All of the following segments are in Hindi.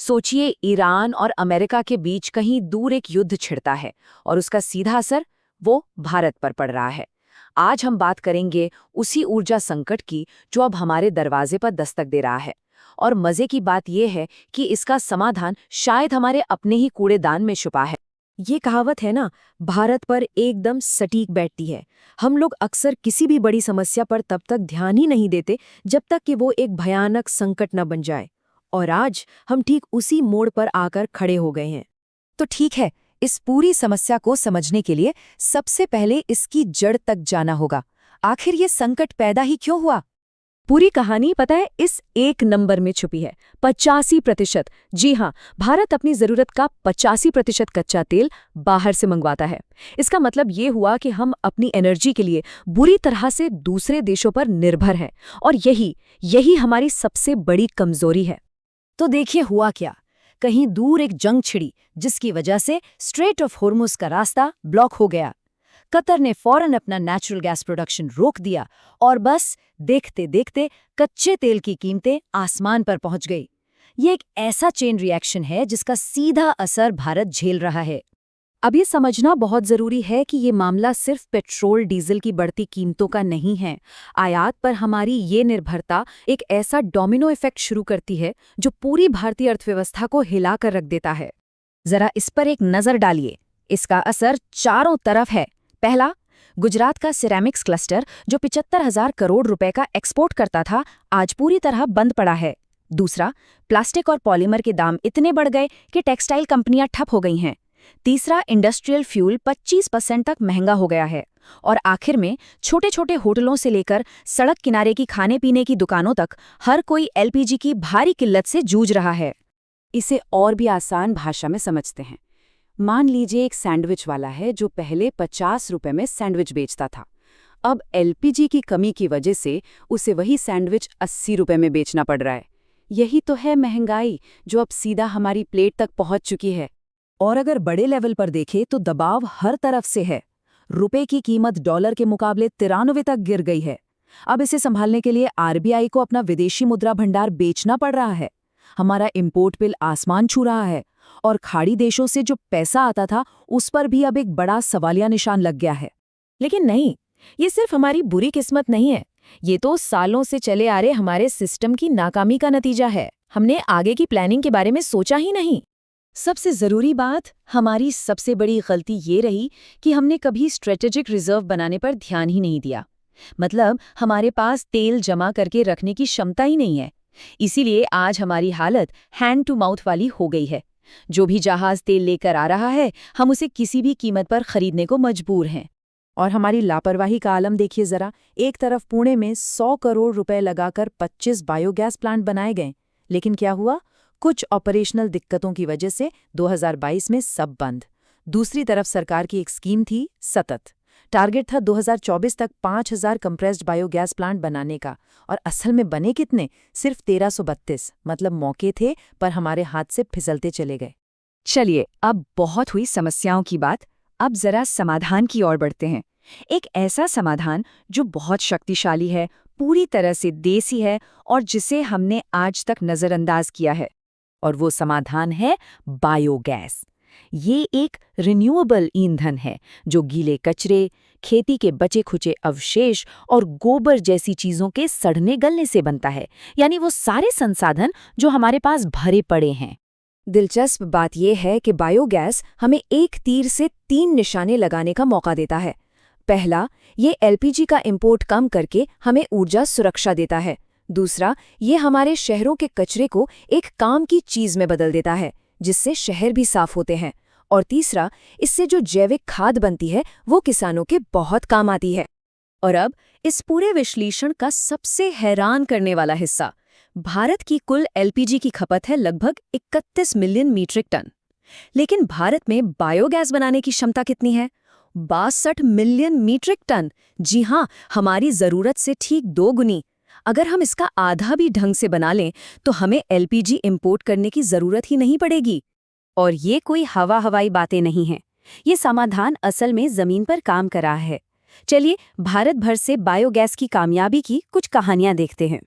सोचिए, ईरान और अमेरिका के बीच कहीं दूर एक युद्ध छिड़ता है और उसका सीधा असर वो भारत पर पड़ रहा है। आज हम बात करेंगे उसी ऊर्जा संकट की जो अब हमारे दरवाजे पर दस्तक दे रहा है। और मजे की बात यह है कि इसका समाधान शायद हमारे अपने ही कूड़ेदान में छुपा है। ये कहावत है ना, भारत पर एकदम सटीक बैठती है। हम लोग अक्सर किसी भी बड़ी समस्या पर तब तक ध्यान ही नहीं देते जब तक कि वो एक भयानक संकट न बन जाए। और आज हम ठीक उसी मोड़ पर आकर खड़े हो गए हैं। तो ठीक है, इस पूरी समस्या को समझने के लिए सबसे पहले इसकी जड़ तक जाना होगा। आखिर ये संकट पैदा ही क्यों हुआ? पूरी कहानी पता है इस एक नंबर में छुपी है, 85%। जी हाँ, भारत अपनी जरूरत का 85% कच्चा तेल बाहर से मंगवाता है। इसका मतलब ये हुआ कि हम अपनी एनर्जी के लिए बुरी तरह से दूसरे देशों पर निर्भर हैं। और यही हमारी सबसे बड़ी कमजोरी है। तो देखिए हुआ क्या। कहीं दूर एक जंग छिड़ी जिसकी वजह से स्ट्रेट ऑफ हॉर्मुज का रास्ता ब्लॉक हो गया। कतर ने फौरन अपना नेचुरल गैस प्रोडक्शन रोक दिया और बस देखते देखते कच्चे तेल की कीमतें आसमान पर पहुंच गई। ये एक ऐसा चेन रिएक्शन है जिसका सीधा असर भारत झेल रहा है। अब ये समझना बहुत जरूरी है कि ये मामला सिर्फ पेट्रोल डीजल की बढ़ती कीमतों का नहीं है। आयात पर हमारी ये निर्भरता एक ऐसा डोमिनो इफेक्ट शुरू करती है जो पूरी भारतीय अर्थव्यवस्था को हिला कर रख देता है। जरा इस पर एक नजर डालिए। इसका असर चारों तरफ है। पहला, गुजरात का सिरेमिक्स क्लस्टर जो 75,000 करोड़ रुपए का एक्सपोर्ट करता था, आज पूरी तरह बंद पड़ा है। दूसरा, प्लास्टिक और पॉलीमर के दाम इतने बढ़ गए कि टेक्सटाइल कंपनियां ठप हो गई हैं। तीसरा, इंडस्ट्रियल फ्यूल 25% तक महंगा हो गया है। और आखिर में छोटे छोटे होटलों से लेकर सड़क किनारे की खाने पीने की दुकानों तक हर कोई एलपीजी की भारी किल्लत से जूझ रहा है। इसे और भी आसान भाषा में समझते हैं। मान लीजिए एक सैंडविच वाला है जो पहले 50 रुपए में सैंडविच बेचता था। अब एलपीजी की कमी की वजह से उसे वही सैंडविच 80 रुपए में बेचना पड़ रहा है। यही तो है महंगाई जो अब सीधा हमारी प्लेट तक पहुंच चुकी है। और अगर बड़े लेवल पर देखें तो दबाव हर तरफ से है। रुपए की कीमत डॉलर के मुकाबले 93 तक गिर गई है। अब इसे संभालने के लिए आरबीआई को अपना विदेशी मुद्रा भंडार बेचना पड़ रहा है। हमारा इंपोर्ट बिल आसमान छू रहा है और खाड़ी देशों से जो पैसा आता था उस पर भी अब एक बड़ा सवालिया निशान लग गया है। लेकिन नहीं, ये सिर्फ हमारी बुरी किस्मत नहीं है। ये तो सालों से चले आ रहे हमारे सिस्टम की नाकामी का नतीजा है। हमने आगे की प्लानिंग के बारे में सोचा ही नहीं। सबसे जरूरी बात, हमारी सबसे बड़ी गलती ये रही कि हमने कभी स्ट्रेटेजिक रिजर्व बनाने पर ध्यान ही नहीं दिया। मतलब हमारे पास तेल जमा करके रखने की क्षमता ही नहीं है। इसीलिए आज हमारी हालत हैंड टू माउथ वाली हो गई है। जो भी जहाज तेल लेकर आ रहा है, हम उसे किसी भी कीमत पर खरीदने को मजबूर हैं। और हमारी लापरवाही का आलम देखिए जरा। एक तरफ पुणे में 100 करोड़ रुपए लगाकर 25 बायोगैस प्लांट बनाए गए, लेकिन क्या हुआ? कुछ ऑपरेशनल दिक्कतों की वजह से 2022 में सब बंद। दूसरी तरफ सरकार की एक स्कीम थी सतत। टारगेट था 2024 तक 5,000 कंप्रेस्ड बायोगैस प्लांट बनाने का, और असल में बने कितने? सिर्फ 1332। मतलब मौके थे पर हमारे हाथ से फिसलते चले गए। चलिए, अब बहुत हुई समस्याओं की बात। अब जरा समाधान की ओर बढ़ते हैं। एक ऐसा समाधान जो बहुत शक्तिशाली है, पूरी तरह से देसी है और जिसे हमने आज तक नजरअंदाज किया है। और वो समाधान है बायोगैस। ये एक रिन्यूएबल ईंधन है जो गीले कचरे, खेती के बचे खुचे अवशेष और गोबर जैसी चीजों के सड़ने गलने से बनता है। यानी वो सारे संसाधन जो हमारे पास भरे पड़े हैं। दिलचस्प बात यह है कि बायोगैस हमें एक तीर से 3 निशाने लगाने का मौका देता है। पहला, ये एलपीजी का इंपोर्ट कम करके हमें ऊर्जा सुरक्षा देता है। दूसरा, ये हमारे शहरों के कचरे को एक काम की चीज में बदल देता है जिससे शहर भी साफ होते हैं। और तीसरा, इससे जो जैविक खाद बनती है वो किसानों के बहुत काम आती है। और अब इस पूरे विश्लेषण का सबसे हैरान करने वाला हिस्सा, भारत की कुल एलपीजी की खपत है लगभग 31 मिलियन मीट्रिक टन। लेकिन भारत में बायोगैस बनाने की क्षमता कितनी है? 62 मिलियन मीट्रिक टन। जी हाँ, हमारी जरूरत से ठीक 2 गुनी। अगर हम इसका आधा भी ढंग से बना लें तो हमें एलपीजी इंपोर्ट करने की जरूरत ही नहीं पड़ेगी। और ये कोई हवाई बातें नहीं हैं। ये समाधान असल में जमीन पर काम कर रहा है। चलिए भारत भर से बायोगैस की कामयाबी की कुछ कहानियां देखते हैं।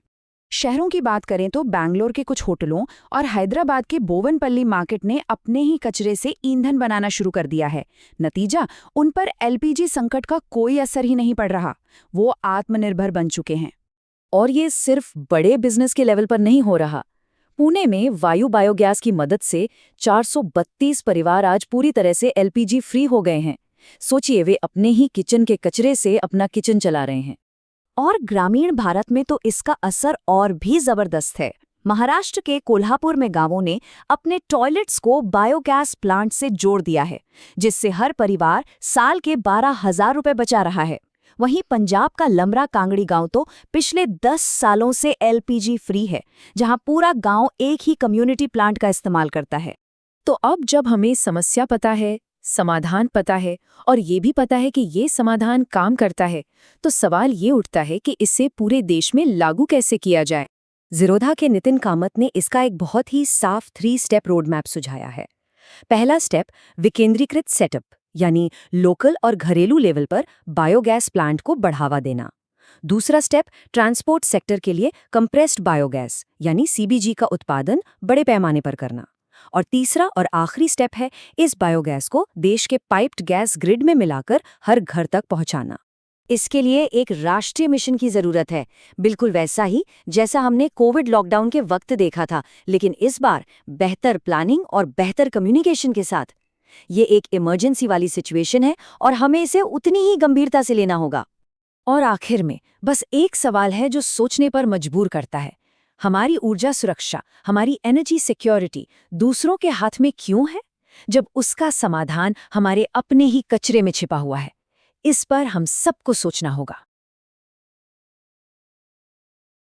शहरों की बात करें तो बैंगलोर के कुछ होटलों और हैदराबाद के बोवनपल्ली मार्केट ने अपने ही कचरे से ईंधन बनाना शुरू कर दिया है। नतीजा, उन पर एलपीजी संकट का कोई असर ही नहीं पड़ रहा। वो आत्मनिर्भर बन चुके हैं। और ये सिर्फ बड़े बिजनेस के लेवल पर नहीं हो रहा। पुणे में वायु बायोगैस की मदद से 432 परिवार आज पूरी तरह से एलपीजी फ्री हो गए हैं। सोचिए, वे अपने ही किचन के कचरे से अपना किचन चला रहे हैं। और ग्रामीण भारत में तो इसका असर और भी जबरदस्त है। महाराष्ट्र के कोल्हापुर में गांवों ने अपने टॉयलेट्स को बायोगैस प्लांट से जोड़ दिया है, जिससे हर परिवार साल के 12,000 रुपए बचा रहा है। वहीं पंजाब का लमरा कांगड़ी गांव तो पिछले 10 सालों से एलपीजी फ्री है, जहां पूरा गांव एक ही कम्युनिटी प्लांट का इस्तेमाल करता है। तो अब जब हमें समस्या पता है, समाधान पता है और ये भी पता है कि ये समाधान काम करता है, तो सवाल ये उठता है कि इसे पूरे देश में लागू कैसे किया जाए। ज़ीरोधा के नितिन कामत ने इसका एक बहुत ही साफ 3 स्टेप रोड मैप सुझाया है। पहला स्टेप, विकेंद्रीकृत सेटअप, यानी लोकल और घरेलू लेवल पर बायोगैस प्लांट को बढ़ावा देना। दूसरा स्टेप, ट्रांसपोर्ट सेक्टर के लिए कंप्रेस्ड बायोगैस यानी सीबीजी का उत्पादन बड़े पैमाने पर करना। और तीसरा और आखिरी स्टेप है इस बायोगैस को देश के पाइप्ड गैस ग्रिड में मिलाकर हर घर तक पहुंचाना। इसके लिए एक राष्ट्रीय मिशन की जरूरत है, बिल्कुल वैसा ही जैसा हमने कोविड लॉकडाउन के वक्त देखा था, लेकिन इस बार बेहतर प्लानिंग और बेहतर कम्युनिकेशन के साथ। ये एक इमरजेंसी वाली सिचुएशन है और हमें इसे उतनी ही गंभीरता से लेना होगा। और आखिर में बस एक सवाल है जो सोचने पर मजबूर करता है। हमारी ऊर्जा सुरक्षा, हमारी एनर्जी सिक्योरिटी दूसरों के हाथ में क्यों है, जब उसका समाधान हमारे अपने ही कचरे में छिपा हुआ है? इस पर हम सबको सोचना होगा।